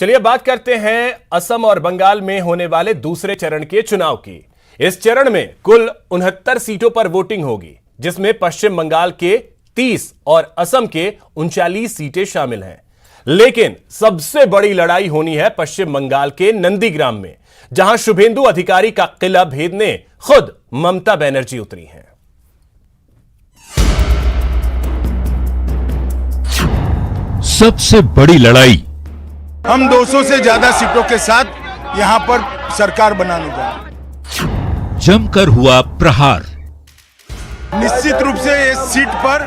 चलिए बात करते हैं असम और बंगाल में होने वाले दूसरे चरण के चुनाव की। इस चरण में कुल 69 सीटों पर वोटिंग होगी, जिसमें पश्चिम बंगाल के 30 और असम के 39 सीटें शामिल हैं। लेकिन सबसे बड़ी लड़ाई होनी है पश्चिम बंगाल के नंदीग्राम में, जहां शुभेंदु अधिकारी का किला भेदने खुद ममता बनर्जी उतरी हैं। सबसे बड़ी लड़ाई। हम 200 से ज्यादा सीटों के साथ यहां पर सरकार बनाने जा रहे हैं। जमकर हुआ प्रहार। निश्चित रूप से इस सीट पर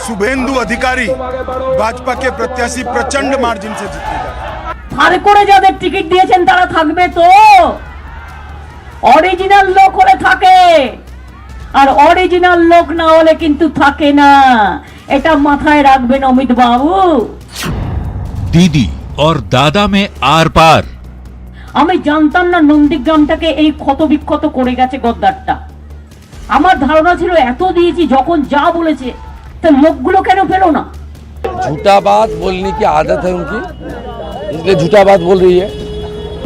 शुभेंदु अधिकारी भाजपा के प्रत्याशी प्रचंड मार्जिन से जीतेगा। ভাড়া করে যাদের টিকিট দিয়েছেন তারা থাকবে তো, অরিজিনাল লোক হলে থাকে আর অরিজিনাল লোক না হলে কিন্তু থাকে না, এটা মাথায় রাখবেন অমিত বাবু। दीदी और दादा में आर पार। আমি জানতাম না নন্দীগ্রামটাকে এই ক্ষত বিক্ষত করে গেছে গদ্দারটা। আমার ধারণা ছিল এত দিয়েছি, যখন যা বলেছে তা লোকগুলো কেন পেল না। झूठा बात बोलने की आदत है उनकी, इसलिए झूठा बात बोल रही है।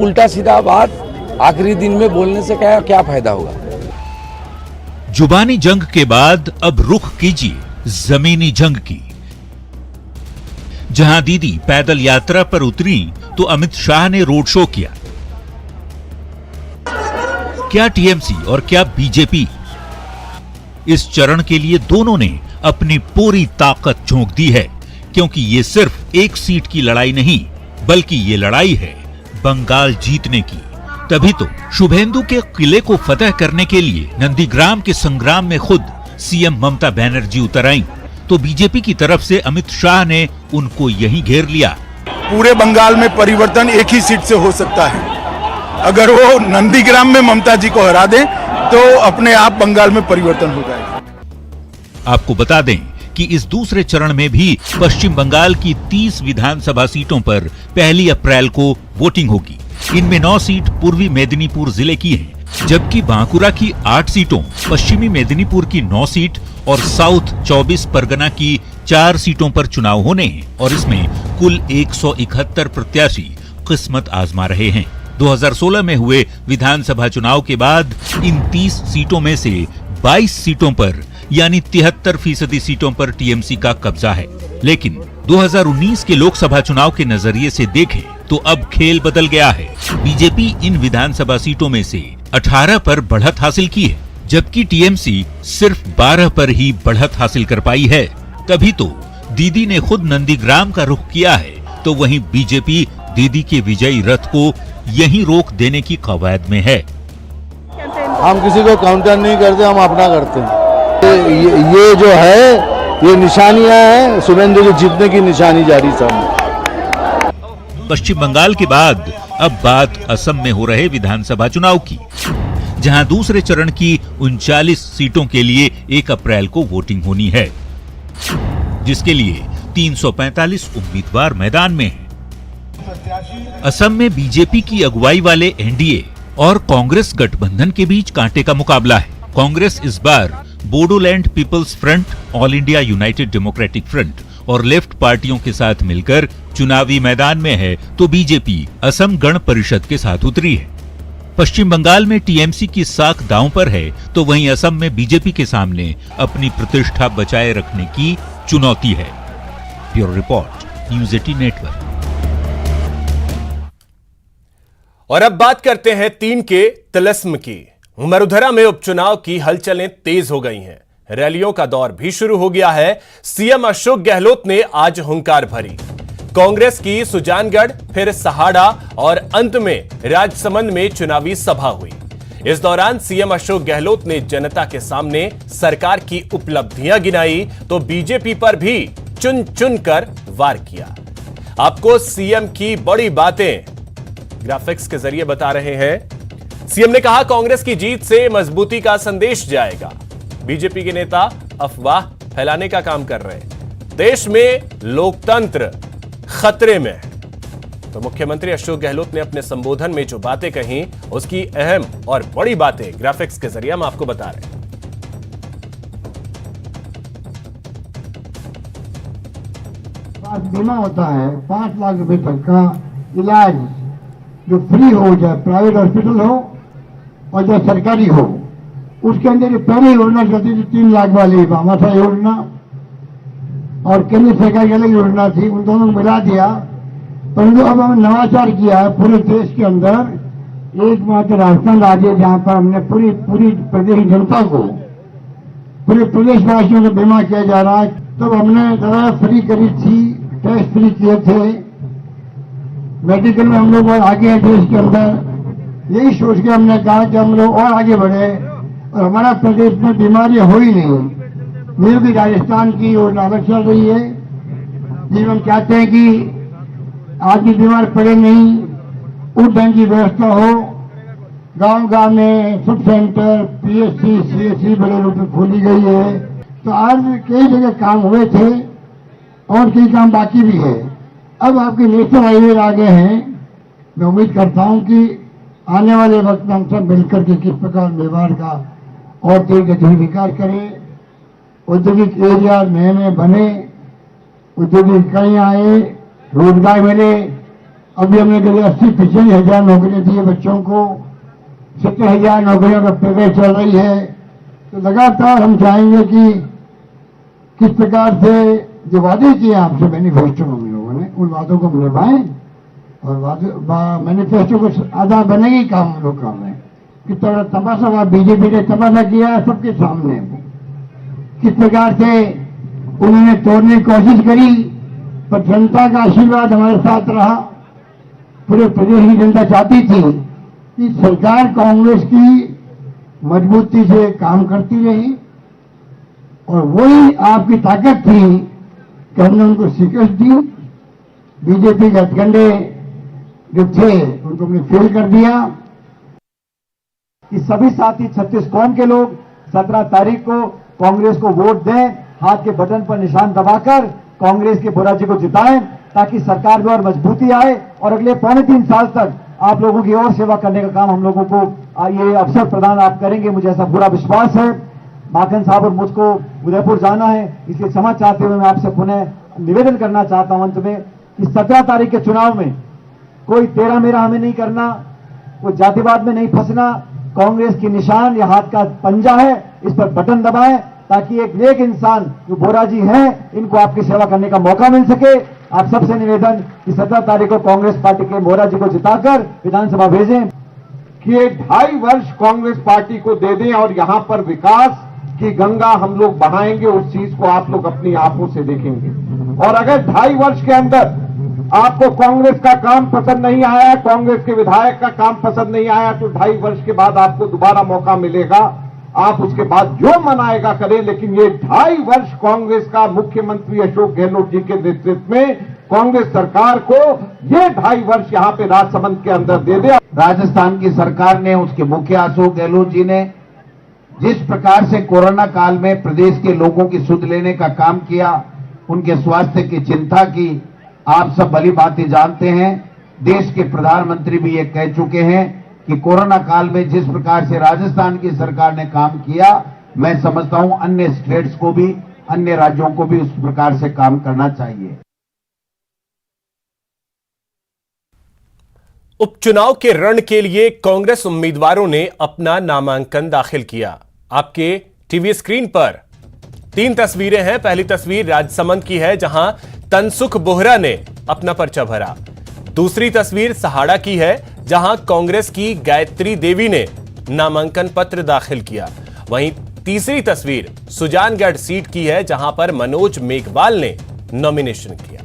उल्टा सीधा बात आखिरी दिन में बोलने से क्या फायदा होगा। जुबानी जंग के बाद अब रुख कीजिए जमीनी जंग की। जहां दीदी पैदल यात्रा पर उतरी तो अमित शाह ने रोड शो किया। क्या टीएमसी और क्या बीजेपी? इस चरण के लिए दोनों ने अपनी पूरी ताकत झोंक दी है, क्योंकि ये सिर्फ एक सीट की लड़ाई नहीं, बल्कि ये लड़ाई है बंगाल जीतने की। तभी तो शुभेंदु के किले को फतह करने के लिए नंदीग्राम के संग्राम में खुद सीएम ममता बनर्जी उतर आईं, तो बीजेपी की तरफ से अमित शाह ने उनको यहीं घेर लिया। पूरे बंगाल में परिवर्तन एक ही सीट से हो सकता है। अगर वो नंदीग्राम में ममता जी को हरा दें तो अपने आप बंगाल में परिवर्तन हो जाएगा। आपको बता दें कि इस दूसरे चरण में भी पश्चिम बंगाल की 30 विधानसभा सीटों पर 1 अप्रैल को वोटिंग होगी। इनमें 9 सीट पूर्वी मेदिनीपुर जिले की हैं, जबकि बांकुरा की 8 सीटों, पश्चिमी मेदिनीपुर की 9 सीट और साउथ 24 परगना की 4 सीटों पर चुनाव होने हैं और इसमें कुल 171 प्रत्याशी किस्मत आजमा रहे हैं। 2016 में हुए विधानसभा चुनाव के बाद इन 30 सीटों में से 22 सीटों पर यानी 73% सीटों पर टीएमसी का कब्जा है। लेकिन 2019 के लोकसभा चुनाव के नजरिए से देखें तो अब खेल बदल गया है। बीजेपी इन विधानसभा सीटों में से 18 पर बढ़त हासिल की है, जबकि टीएमसी सिर्फ 12 पर ही बढ़त हासिल कर पाई है। तभी तो दीदी ने खुद नंदीग्राम का रुख किया है, तो वहीं बीजेपी दीदी के विजयी रथ को यहीं रोक देने की कवायद में है। हम किसी को काउंटर नहीं करते, हम अपना करते हैं। ये जो है ये निशानियां हैं, शुभेंदु के जीतने की निशानी जारी सामने। पश्चिम बंगाल के बाद अब बात असम में हो रहे विधानसभा चुनाव की, जहां दूसरे चरण की 39 सीटों के लिए 1 अप्रैल को वोटिंग होनी है, जिसके लिए 345 उम्मीदवार मैदान में हैं। असम में बीजेपी की अगुवाई वाले एनडीए और कांग्रेस गठबंधन के बीच कांटे का मुकाबला है। कांग्रेस इस बार Bodoland People's Front, All India United Democratic Front और लेफ्ट पार्टियों के साथ मिलकर चुनावी मैदान में है, तो बीजेपी असम गण परिषद के साथ उतरी है। पश्चिम बंगाल में टीएमसी की साख दांव पर है, तो वहीं असम में बीजेपी के सामने अपनी प्रतिष्ठा बचाए रखने की चुनौती है। Bureau report, news 18 network. और अब बात करते हैं 3 के तिलिस्म की। मरुधरा में उपचुनाव की हलचलें तेज हो गई हैं, रैलियों का दौर भी शुरू हो गया है। सीएम अशोक गहलोत ने आज हुंकार भरी। कांग्रेस की सुजानगढ़, फिर सहाड़ा और अंत में राजसमंद में चुनावी सभा हुई। इस दौरान सीएम अशोक गहलोत ने जनता के सामने सरकार की उपलब्धियां गिनाई, तो बीजेपी पर भी चुन चुन कर वार किया। आपको सीएम की बड़ी बातें ग्राफिक्स के जरिए बता रहे हैं। सीएम ने कहा कांग्रेस की जीत से मजबूती का संदेश जाएगा। बीजेपी के नेता अफवाह फैलाने का काम कर रहे हैं। देश में लोकतंत्र खतरे में है। तो मुख्यमंत्री अशोक गहलोत ने अपने संबोधन में जो बातें कही, उसकी अहम और बड़ी बातें ग्राफिक्स के जरिए हम आपको बता रहे हैं। बीमा होता है 5 लाख रुपए तक का इलाज जो फ्री हो, चाहे प्राइवेट हॉस्पिटल हो और चाहे सरकारी हो, उसके अंदर ये पहले योजना चलती थी 3 लाख वाली भामाशाह योजना, और केंद्र सरकार की अलग योजना थी, उन दोनों को मिला दिया। परंतु अब हमने नवाचार किया है पूरे देश के अंदर। एकमात्र राजस्थान राज्य है जहां पर हमने पूरी प्रदेश की जनता को, पूरे प्रदेशवासियों को बीमा किया जा रहा है। तब हमने दवा फ्री करी थी, टेस्ट फ्री किए थे, मेडिकल में हम लोग और आगे हैं देश के अंदर। यही सोच के हमने कहा कि हम लोग और आगे बढ़े और हमारा प्रदेश में बीमारियां हो ही नहीं। ये भी राजस्थान की योजना अलग चल रही है, जिसमें हम चाहते हैं कि आदमी बीमार पड़े नहीं, उस ढंग की व्यवस्था हो। गांव-गांव में सब सेंटर, पीएचसी, सीएचसी बड़े रूप में खोली गई है। तो आज कई जगह काम हुए थे और कई काम बाकी भी है। अब आपके नेशनल हाईवे आ गए हैं। मैं उम्मीद करता हूं कि आने वाले वक्त में हम सब मिलकर के किस प्रकार मेवाड़ का और तेज गति विकास करें, औद्योगिक एरिया नए बने, औद्योगिक इकाइयां आए, रोजगार मिले। अभी हमने करीब 80-85 नौकरियां दी है बच्चों को, 70,000 नौकरियों का पैकेज चल रही है। तो लगातार हम चाहेंगे कि किस प्रकार से जो वादे किए आपसे मैनिफेस्टो में हम लोगों ने, उन वादों को निभाएं और मैनिफेस्टो को आधा बनेगा ही काम हम लोग कर रहे हैं। किस तरह तमाशा बीजेपी ने तमाशा किया सबके सामने, किस प्रकार से उन्होंने तोड़ने की कोशिश करी, पर जनता का आशीर्वाद हमारे साथ रहा। पूरे प्रदेश की जनता चाहती थी कि सरकार कांग्रेस की मजबूती से काम करती रही, और वही आपकी ताकत थी कि हमने उनको शिकस्त दी। बीजेपी के हथकंडे जो थे उनको हमने फेल कर दिया। कि सभी साथी 36 कौम के लोग 17 तारीख को कांग्रेस को वोट दें, हाथ के बटन पर निशान दबाकर कांग्रेस के बोरा जी को जिताएं, ताकि सरकार में और मजबूती आए और अगले 3.25 साल तक आप लोगों की और सेवा करने का काम हम लोगों को ये अवसर प्रदान आप करेंगे, मुझे ऐसा पूरा विश्वास है। माखन साहब और मुझको उदयपुर जाना है, इसलिए क्षमा चाहते हुए मैं आपसे पुनः निवेदन करना चाहता हूं अंत में कि 17 तारीख के चुनाव में कोई तेरा मेरा हमें नहीं करना, कोई जातिवाद में नहीं फंसना। कांग्रेस की निशान या हाथ का पंजा है, इस पर बटन दबाएं ताकि एक नेक इंसान जो बोरा जी हैं, इनको आपकी सेवा करने का मौका मिल सके। आप सबसे निवेदन कि 17 तारीख को कांग्रेस पार्टी के बोरा जी को जिताकर विधानसभा भेजें। कि 2.5 वर्ष कांग्रेस पार्टी को दे दें और यहां पर विकास की गंगा हम लोग बढ़ाएंगे, उस चीज को आप लोग अपनी आंखों से देखेंगे। और अगर 2.5 वर्ष के अंदर आपको कांग्रेस का काम पसंद नहीं आया, कांग्रेस के विधायक का काम पसंद नहीं आया, तो 2.5 वर्ष के बाद आपको दोबारा मौका मिलेगा। आप उसके बाद जो मनाएगा करें, लेकिन ये 2.5 वर्ष कांग्रेस का मुख्यमंत्री अशोक गहलोत जी के नेतृत्व में कांग्रेस सरकार को ये 2.5 वर्ष यहां पे राजसमंद के अंदर दे दे। राजस्थान की सरकार ने, उसके मुखिया अशोक गहलोत जी ने जिस प्रकार से कोरोना काल में प्रदेश के लोगों की सुध लेने का काम किया, उनके स्वास्थ्य की चिंता की, आप सब भली भांति जानते हैं। देश के प्रधानमंत्री भी ये कह चुके हैं कि कोरोना काल में जिस प्रकार से राजस्थान की सरकार ने काम किया, मैं समझता हूं अन्य स्टेट्स को भी, अन्य राज्यों को भी उस प्रकार से काम करना चाहिए। उपचुनाव के रण के लिए कांग्रेस उम्मीदवारों ने अपना नामांकन दाखिल किया। आपके टीवी स्क्रीन पर 3 तस्वीरें हैं। पहली तस्वीर राजसमंद की है, जहां तनसुख बोहरा ने अपना पर्चा भरा। दूसरी तस्वीर सहाड़ा की है, जहां कांग्रेस की गायत्री देवी ने नामांकन पत्र दाखिल किया। वहीं तीसरी तस्वीर सुजानगढ़ सीट की है, जहां पर मनोज मेघवाल ने नॉमिनेशन किया।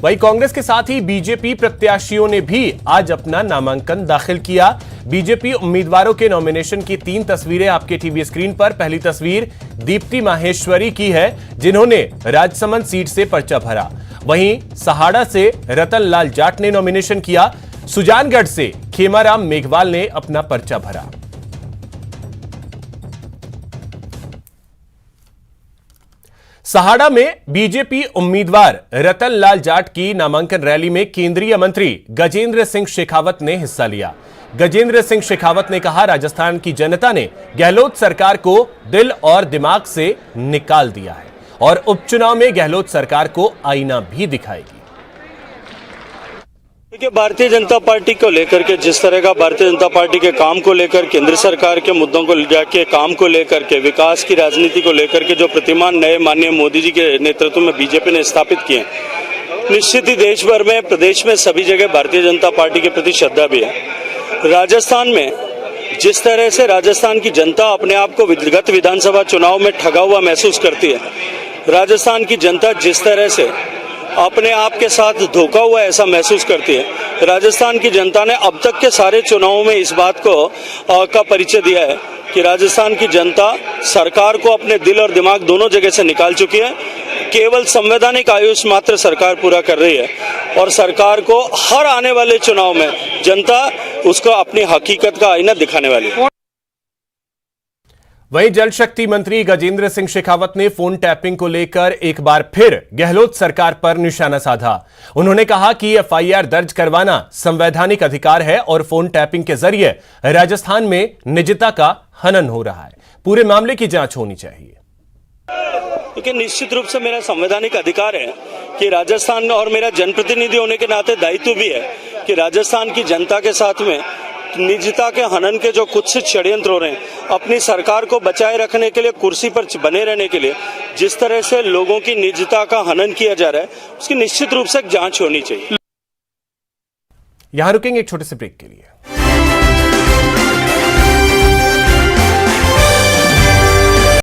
वहीं कांग्रेस के साथ ही बीजेपी प्रत्याशियों ने भी आज अपना नामांकन दाखिल किया। बीजेपी उम्मीदवारों के नॉमिनेशन की 3 तस्वीरें आपके टीवी स्क्रीन पर। पहली तस्वीर दीप्ति माहेश्वरी की है, जिन्होंने राजसमंद सीट से पर्चा भरा। वहीं सहाड़ा से रतन लाल जाट ने नॉमिनेशन किया। सुजानगढ़ से खेमाराम मेघवाल ने अपना पर्चा भरा। सहाड़ा में बीजेपी उम्मीदवार रतन लाल जाट की नामांकन रैली में केंद्रीय मंत्री गजेंद्र सिंह शेखावत ने हिस्सा लिया। गजेंद्र सिंह शेखावत ने कहा, राजस्थान की जनता ने गहलोत सरकार को दिल और दिमाग से निकाल दिया है और उपचुनाव में गहलोत सरकार को आईना भी दिखाएगी। देखिए, भारतीय जनता पार्टी को लेकर के जिस तरह का भारतीय जनता पार्टी के काम को लेकर, केंद्र सरकार के मुद्दों को लेकर, काम को लेकर के, विकास की राजनीति को लेकर के जो प्रतिमान नए माननीय मोदी जी के नेतृत्व में बीजेपी ने स्थापित किए, निश्चित ही देश भर में, प्रदेश में सभी जगह भारतीय जनता पार्टी के प्रति श्रद्धा भी है। राजस्थान में जिस तरह से राजस्थान की जनता अपने आप को विगत विधानसभा चुनाव में ठगा हुआ महसूस करती है, राजस्थान की जनता जिस तरह से अपने आप के साथ धोखा हुआ ऐसा महसूस करती है, राजस्थान की जनता ने अब तक के सारे चुनावों में इस बात को का परिचय दिया है कि राजस्थान की जनता सरकार को अपने दिल और दिमाग दोनों जगह से निकाल चुकी है। केवल संवैधानिक आयुष मात्र सरकार पूरा कर रही है और सरकार को हर आने वाले चुनाव में जनता उसको अपनी हकीकत का आईना दिखाने वाली है। वहीं जल शक्ति मंत्री गजेंद्र सिंह शेखावत ने फोन टैपिंग को लेकर एक बार फिर गहलोत सरकार पर निशाना साधा। उन्होंने कहा कि एफआईआर दर्ज करवाना संवैधानिक अधिकार है और फोन टैपिंग के जरिए राजस्थान में निजता का हनन हो रहा है। पूरे मामले की जांच होनी चाहिए। लेकिन निश्चित रूप से मेरा संवैधानिक अधिकार है कि राजस्थान और मेरा जनप्रतिनिधि होने के नाते दायित्व भी है कि राजस्थान की जनता के साथ में निजता के हनन के जो कुछ षड्यंत्र हो रहे हैं, अपनी सरकार को बचाए रखने के लिए, कुर्सी पर बने रहने के लिए जिस तरह से लोगों की निजता का हनन किया जा रहा है, उसकी निश्चित रूप से जांच होनी चाहिए। यहां रुकेंगे एक छोटे से ब्रेक के लिए।